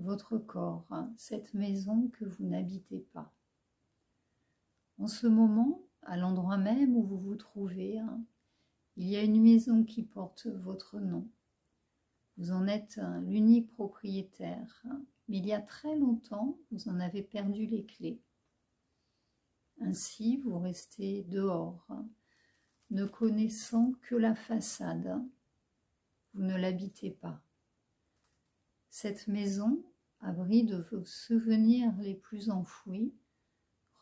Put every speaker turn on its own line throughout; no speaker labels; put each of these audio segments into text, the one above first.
votre corps, cette maison que vous n'habitez pas. En ce moment, à l'endroit même où vous vous trouvez, il y a une maison qui porte votre nom. Vous en êtes l'unique propriétaire, mais il y a très longtemps, vous en avez perdu les clés. Ainsi, vous restez dehors, ne connaissant que la façade. Vous ne l'habitez pas. Cette maison, abri de vos souvenirs les plus enfouis,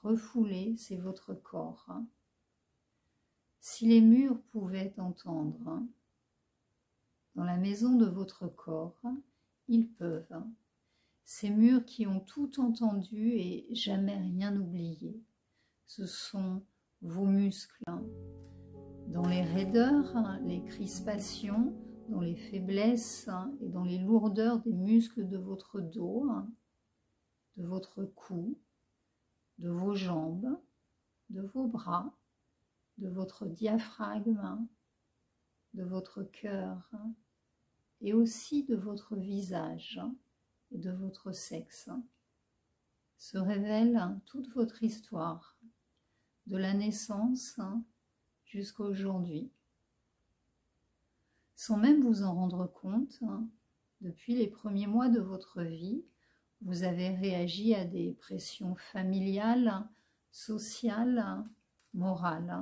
refoulés, c'est votre corps. Si les murs pouvaient entendre, dans la maison de votre corps, ils peuvent. Ces murs qui ont tout entendu et jamais rien oublié. Ce sont vos muscles. Dans les raideurs, les crispations, dans les faiblesses et dans les lourdeurs des muscles de votre dos, de votre cou, de vos jambes, de vos bras, de votre diaphragme, de votre cœur et aussi de votre visage et de votre sexe, se révèle toute votre histoire, de la naissance jusqu'à aujourd'hui. Sans même vous en rendre compte, depuis les premiers mois de votre vie, vous avez réagi à des pressions familiales, sociales, morales.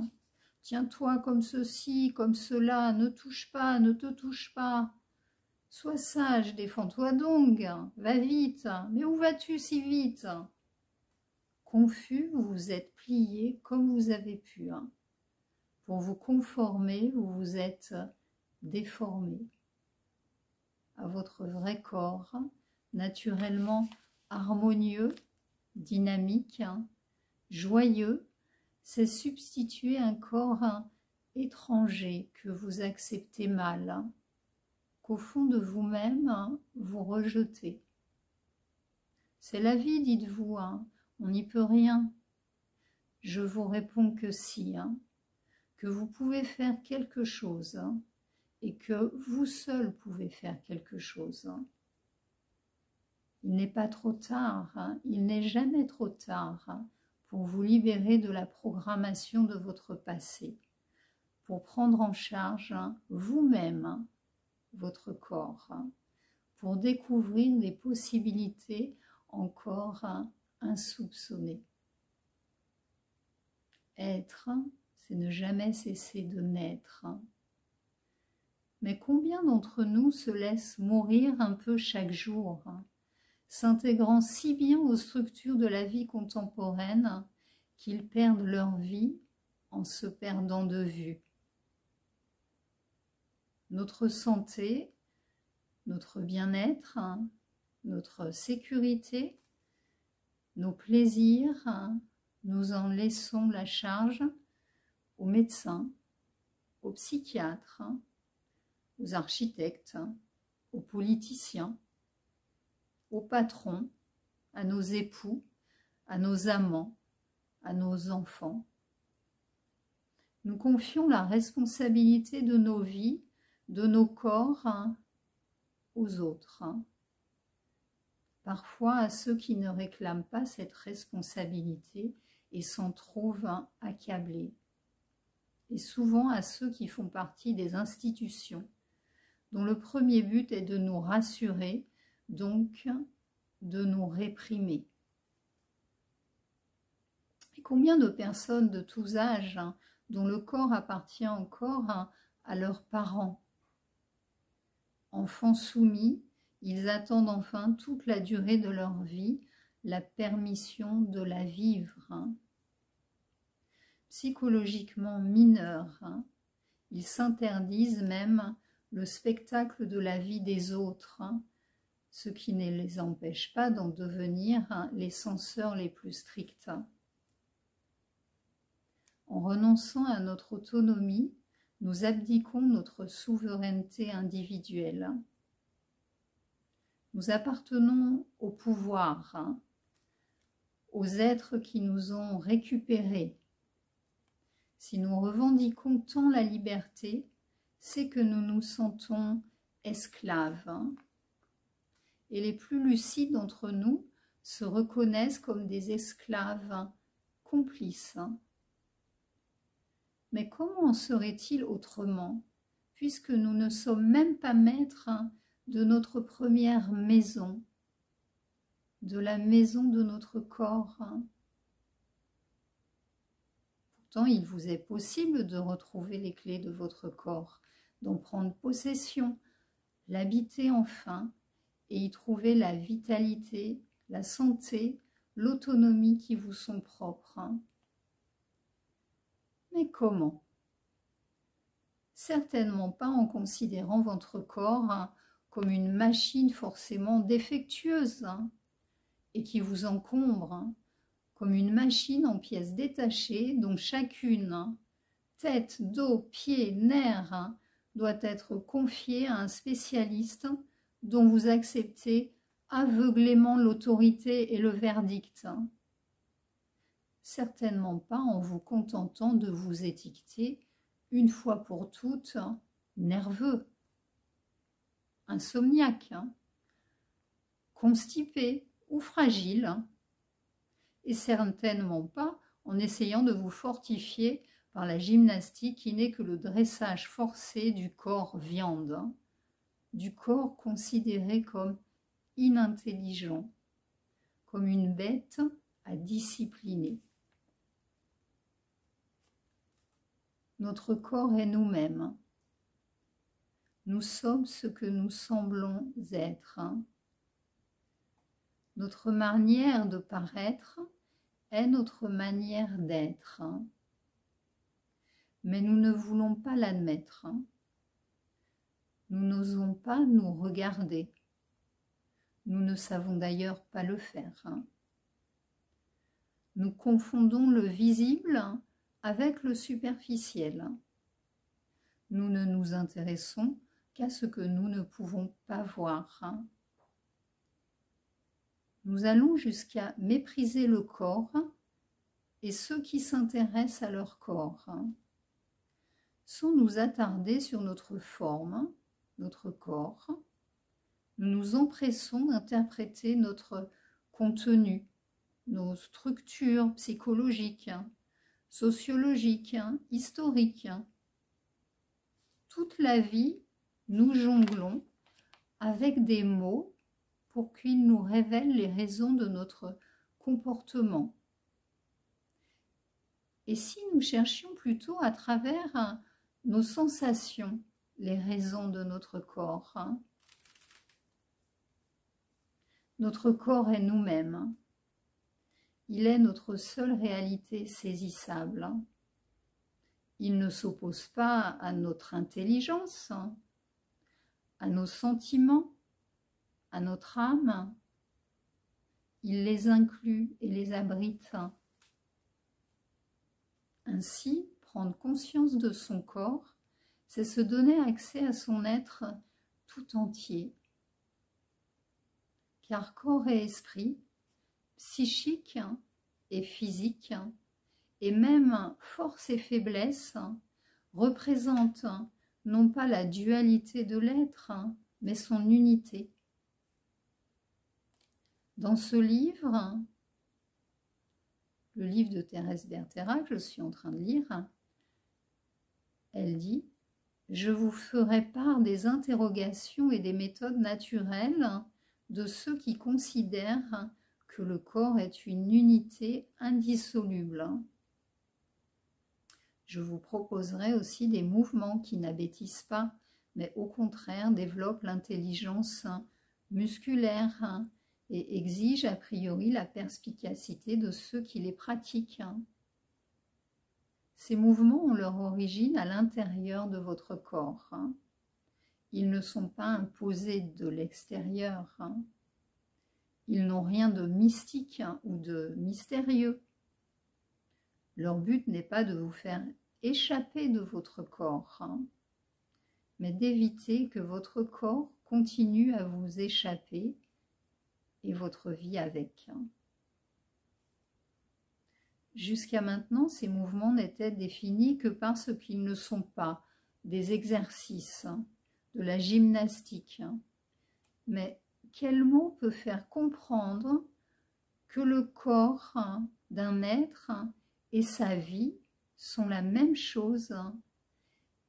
Tiens-toi comme ceci, comme cela, ne touche pas, ne te touche pas. Sois sage, défends-toi donc, va vite, mais où vas-tu si vite? Confus, vous vous êtes plié comme vous avez pu. Pour vous conformer, vous vous êtes déformé à votre vrai corps, naturellement harmonieux, dynamique, joyeux, s'est substitué un corps étranger que vous acceptez mal, qu'au fond de vous-même, vous rejetez. C'est la vie, dites-vous, on n'y peut rien. Je vous réponds que si, que vous pouvez faire quelque chose, et que vous seul pouvez faire quelque chose. Il n'est pas trop tard, il n'est jamais trop tard pour vous libérer de la programmation de votre passé, pour prendre en charge vous-même votre corps, pour découvrir des possibilités encore insoupçonnées. Être, c'est ne jamais cesser de naître. Mais combien d'entre nous se laissent mourir un peu chaque jour, s'intégrant si bien aux structures de la vie contemporaine qu'ils perdent leur vie en se perdant de vue. Notre santé, notre bien-être, notre sécurité, nos plaisirs, nous en laissons la charge aux médecins, aux psychiatres, aux architectes, aux politiciens, aux patrons, à nos époux, à nos amants, à nos enfants. Nous confions la responsabilité de nos vies, de nos corps, aux autres. Parfois à ceux qui ne réclament pas cette responsabilité et s'en trouvent accablés. Et souvent à ceux qui font partie des institutions, dont le premier but est de nous rassurer, donc de nous réprimer. Et combien de personnes de tous âges, dont le corps appartient encore à leurs parents? Enfants soumis, ils attendent enfin toute la durée de leur vie la permission de la vivre. Psychologiquement mineurs, ils s'interdisent même le spectacle de la vie des autres, ce qui ne les empêche pas d'en devenir les censeurs les plus stricts. En renonçant à notre autonomie, nous abdiquons notre souveraineté individuelle. Nous appartenons au pouvoir, aux êtres qui nous ont récupérés. Si nous revendiquons tant la liberté, c'est que nous nous sentons esclaves. et les plus lucides d'entre nous se reconnaissent comme des esclaves complices. Mais comment en serait-il autrement, puisque nous ne sommes même pas maîtres de notre première maison, de la maison de notre corps. Pourtant, il vous est possible de retrouver les clés de votre corps, d'en prendre possession, l'habiter enfin et y trouver la vitalité, la santé, l'autonomie qui vous sont propres. Mais comment? Certainement pas en considérant votre corps comme une machine forcément défectueuse et qui vous encombre, comme une machine en pièces détachées dont chacune, tête, dos, pieds, nerfs, doit être confiée à un spécialiste dont vous acceptez aveuglément l'autorité et le verdict. Certainement pas en vous contentant de vous étiqueter une fois pour toutes nerveux, insomniaque, constipé ou fragile, et certainement pas en essayant de vous fortifier par la gymnastique qui n'est que le dressage forcé du corps viande, du corps considéré comme inintelligent, comme une bête à discipliner. Notre corps est nous-mêmes. Nous sommes ce que nous semblons être. Notre manière de paraître est notre manière d'être. Mais nous ne voulons pas l'admettre. Nous n'osons pas nous regarder. Nous ne savons d'ailleurs pas le faire. Nous confondons le visible avec le superficiel. Nous ne nous intéressons qu'à ce que nous ne pouvons pas voir. Nous allons jusqu'à mépriser le corps et ceux qui s'intéressent à leur corps, sans nous attarder sur notre forme, notre corps. Nous nous empressons d'interpréter notre contenu, nos structures psychologiques, sociologiques, historiques. Toute la vie, nous jonglons avec des mots pour qu'ils nous révèlent les raisons de notre comportement. Et si nous cherchions plutôt à travers nos sensations les raisons de notre corps? Notre corps est nous-mêmes. Il est notre seule réalité saisissable. Il ne s'oppose pas à notre intelligence, à nos sentiments, à notre âme. Il les inclut et les abrite. Ainsi, prendre conscience de son corps, c'est se donner accès à son être tout entier. Car corps et esprit, psychique et physique, et même force et faiblesse, représentent non pas la dualité de l'être, mais son unité. Dans ce livre, le livre de Thérèse Berthera que je suis en train de lire, elle dit « Je vous ferai part des interrogations et des méthodes naturelles de ceux qui considèrent que le corps est une unité indissoluble. Je vous proposerai aussi des mouvements qui n'abêtissent pas, mais au contraire développent l'intelligence musculaire et exigent a priori la perspicacité de ceux qui les pratiquent. Ces mouvements ont leur origine à l'intérieur de votre corps. Ils ne sont pas imposés de l'extérieur. Ils n'ont rien de mystique ou de mystérieux. Leur but n'est pas de vous faire échapper de votre corps, mais d'éviter que votre corps continue à vous échapper et votre vie avec. Jusqu'à maintenant, ces mouvements n'étaient définis que parce qu'ils ne sont pas des exercices, de la gymnastique, mais quel mot peut faire comprendre que le corps d'un être et sa vie sont la même chose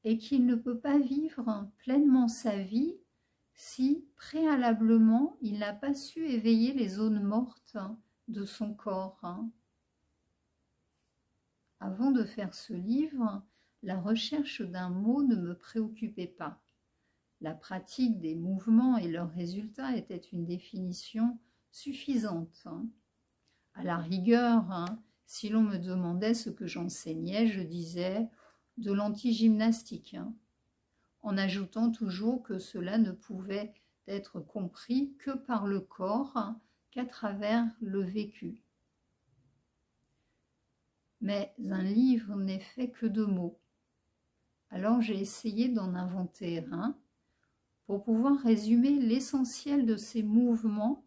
et qu'il ne peut pas vivre pleinement sa vie si préalablement il n'a pas su éveiller les zones mortes de son corps. Avant de faire ce livre, la recherche d'un mot ne me préoccupait pas. La pratique des mouvements et leurs résultats était une définition suffisante. À la rigueur, si l'on me demandait ce que j'enseignais, je disais de l'anti-gymnastique, en ajoutant toujours que cela ne pouvait être compris que par le corps, qu'à travers le vécu. Mais un livre n'est fait que de mots. Alors j'ai essayé d'en inventer un pour pouvoir résumer l'essentiel de ces mouvements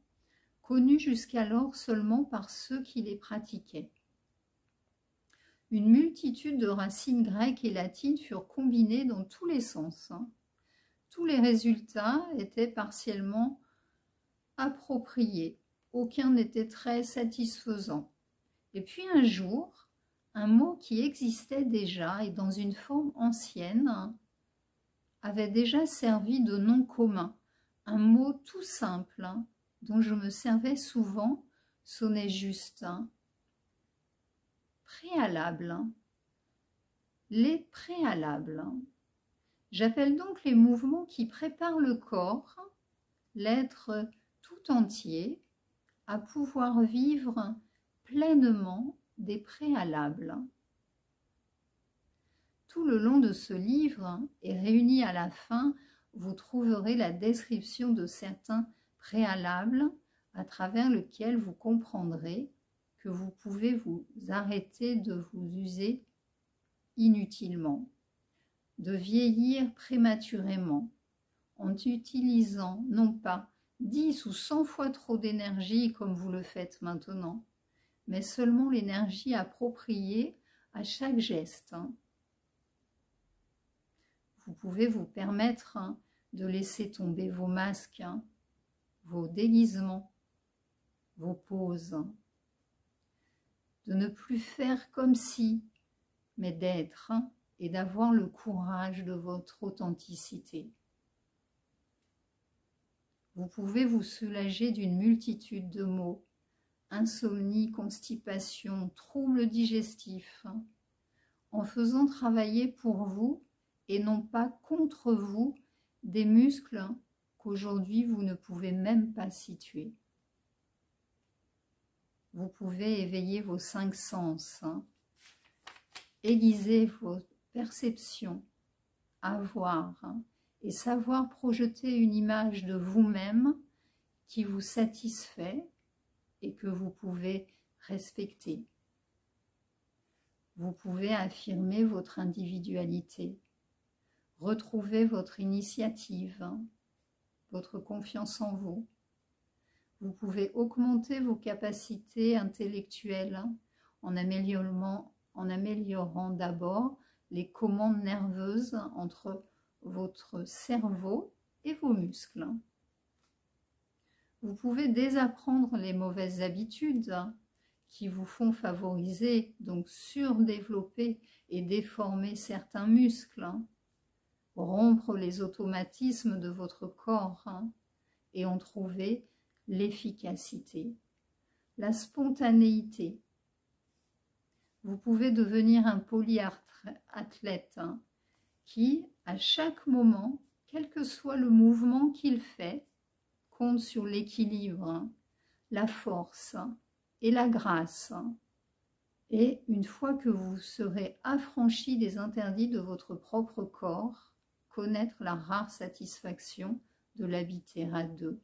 connus jusqu'alors seulement par ceux qui les pratiquaient. Une multitude de racines grecques et latines furent combinées dans tous les sens. Tous les résultats étaient partiellement appropriés. Aucun n'était très satisfaisant. Et puis un jour, un mot qui existait déjà et dans une forme ancienne avait déjà servi de nom commun. Un mot tout simple, dont je me servais souvent, sonnait juste. Préalable. Les préalables. J'appelle donc les mouvements qui préparent le corps, l'être tout entier, à pouvoir vivre pleinement des préalables. Tout le long de ce livre, et réuni à la fin, vous trouverez la description de certains préalables à travers lesquels vous comprendrez que vous pouvez vous arrêter de vous user inutilement, de vieillir prématurément, en utilisant non pas 10 ou 100 fois trop d'énergie comme vous le faites maintenant, mais seulement l'énergie appropriée à chaque geste. Vous pouvez vous permettre de laisser tomber vos masques, vos déguisements, vos poses, de ne plus faire comme si, mais d'être et d'avoir le courage de votre authenticité. Vous pouvez vous soulager d'une multitude de maux, insomnie, constipation, troubles digestifs, en faisant travailler pour vous et non pas contre vous des muscles qu'aujourd'hui vous ne pouvez même pas situer. Vous pouvez éveiller vos 5 sens, aiguiser vos perceptions, avoir et savoir projeter une image de vous-même qui vous satisfait et que vous pouvez respecter. Vous pouvez affirmer votre individualité, retrouver votre initiative, votre confiance en vous. Vous pouvez augmenter vos capacités intellectuelles en améliorant d'abord les commandes nerveuses entre votre cerveau et vos muscles. Vous pouvez désapprendre les mauvaises habitudes qui vous font favoriser, donc surdévelopper et déformer certains muscles, rompre les automatismes de votre corps et en trouver l'efficacité, la spontanéité. Vous pouvez devenir un polyathlète qui, à chaque moment, quel que soit le mouvement qu'il fait, compte sur l'équilibre, la force et la grâce. Et une fois que vous serez affranchi des interdits de votre propre corps, connaître la rare satisfaction de l'habiter à deux.